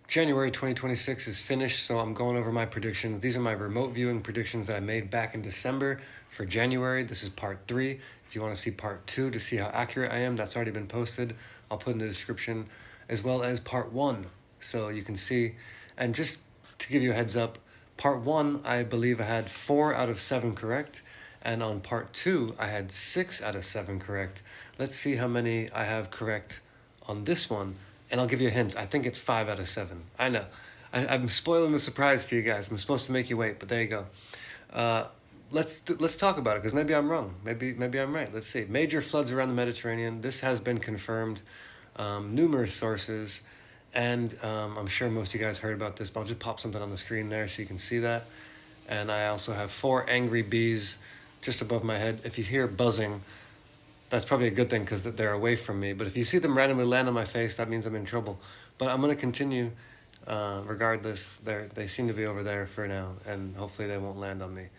January 2026 is finished, so I'm going over my predictions. These are my remote viewing predictions that I made back in December for January. This is part 3. If you want to see part 2 to see how accurate I am, that's already been posted. I'll put in the description, as well as part 1, so you can see. And just to give you a heads up, part 1, I believe I had 4 out of 7 correct, and on part 2, I had 6 out of 7 correct. Let's see how many I have correct on this one. And I'll give you a hint. I think it's 5 out of 7. I know. I'm spoiling the surprise for you guys. I'm supposed to make you wait, but there you go. Let's talk about it, because maybe I'm wrong. Maybe I'm right. Let's see. Major floods around the Mediterranean. This has been confirmed. Numerous sources. And I'm sure most of you guys heard about this, but I'll just pop something on the screen there so you can see that. And I also have 4 angry bees just above my head. If you hear buzzing, that's probably a good thing because they're away from me. But if you see them randomly land on my face, that means I'm in trouble. But I'm going to continue regardless. They seem to be over there for now, and hopefully they won't land on me.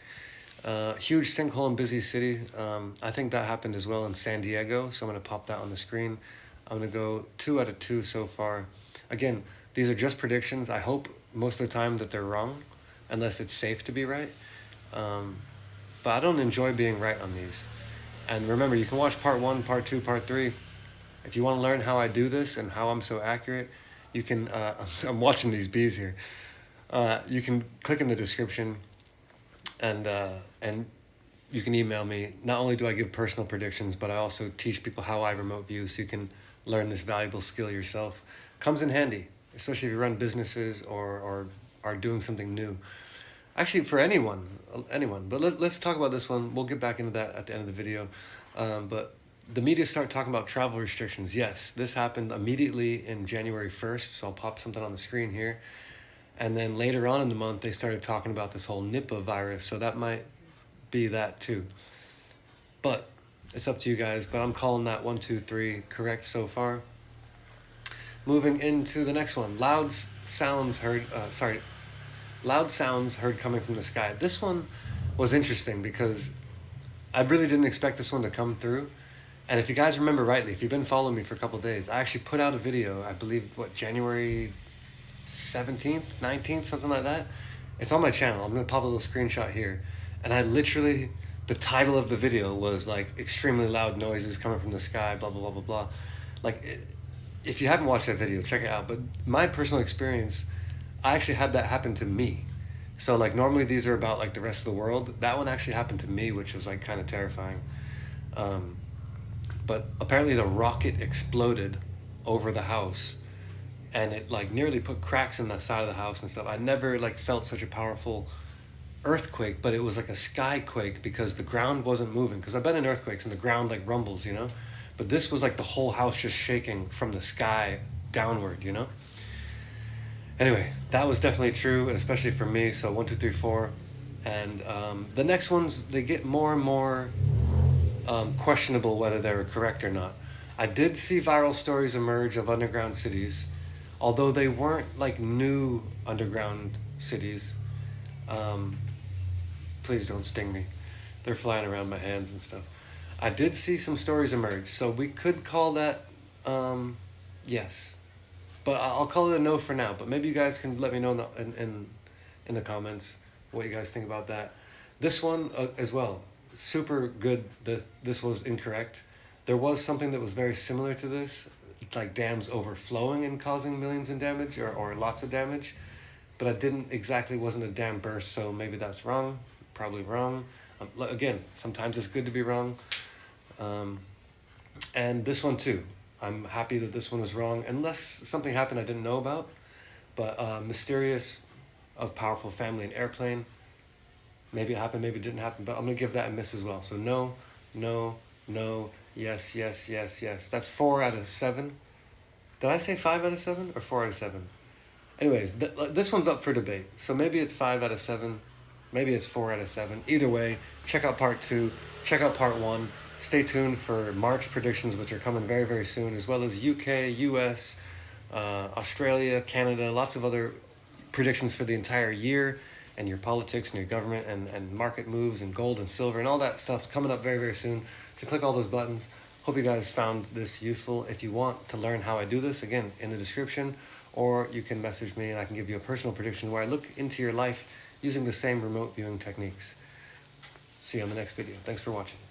Huge sinkhole in busy city. I think that happened as well in San Diego, so I'm going to pop that on the screen. I'm going to go 2 out of 2 so far. Again, these are just predictions. I hope most of the time that they're wrong, unless it's safe to be right. But I don't enjoy being right on these. And remember, you can watch part 1, part 2, part 3. If you want to learn how I do this and how I'm so accurate, you can, I'm watching these bees here. You can click in the description and you can email me. Not only do I give personal predictions, but I also teach people how I remote view so you can learn this valuable skill yourself. Comes in handy, especially if you run businesses or are doing something new. Actually, for anyone. But let's talk about this one. We'll get back into that at the end of the video. But the media start talking about travel restrictions. Yes, this happened immediately in January 1st, so I'll pop something on the screen here. And then later on in the month, they started talking about this whole Nipah virus, so that might be that too. But it's up to you guys, but I'm calling that 1, 2, 3 correct so far. Moving into the next one. Loud sounds heard coming from the sky. This one was interesting because I really didn't expect this one to come through. And if you guys remember rightly, if you've been following me for a couple of days, I actually put out a video, I believe, January 17th, 19th, something like that. It's on my channel. I'm going to pop a little screenshot here. And I literally, the title of the video was like, extremely loud noises coming from the sky, blah, blah, blah, blah, blah. Like, if you haven't watched that video, check it out. But my personal experience, I actually had that happen to me. So like normally these are about like the rest of the world. That one actually happened to me, which was like kind of terrifying. But apparently the rocket exploded over the house and it like nearly put cracks in the side of the house and stuff. I never like felt such a powerful earthquake, but it was like a skyquake because the ground wasn't moving. Because I've been in earthquakes and the ground like rumbles, you know? But this was like the whole house just shaking from the sky downward, you know? Anyway, that was definitely true, and especially for me. So 1, 2, 3, 4, and the next ones, they get more and more questionable whether they were correct or not. I did see viral stories emerge of underground cities, although they weren't like new underground cities. Please don't sting me. They're flying around my hands and stuff. I did see some stories emerge, so we could call that yes. But I'll call it a no for now. But maybe you guys can let me know in the comments what you guys think about that. This one as well, super good. This was incorrect. There was something that was very similar to this, like dams overflowing and causing millions in damage or lots of damage. But I wasn't a dam burst, so maybe that's wrong. Probably wrong. Again, sometimes it's good to be wrong. And this one too. I'm happy that this one was wrong, unless something happened I didn't know about. But mysterious of powerful family in airplane. Maybe it happened, maybe it didn't happen, but I'm going to give that a miss as well. So no, no, no, yes, yes, yes, yes. That's 4 out of 7. Did I say 5 out of 7 or 4 out of 7? Anyways, this one's up for debate. So maybe it's 5 out of 7. Maybe it's 4 out of 7. Either way, check out part 2. Check out part 1. Stay tuned for March predictions, which are coming very, very soon, as well as UK, US, Australia, Canada, lots of other predictions for the entire year, and your politics and your government and market moves and gold and silver and all that stuff coming up very, very soon. So click all those buttons. Hope you guys found this useful. If you want to learn how I do this, again, in the description, or you can message me and I can give you a personal prediction where I look into your life using the same remote viewing techniques. See you on the next video. Thanks for watching.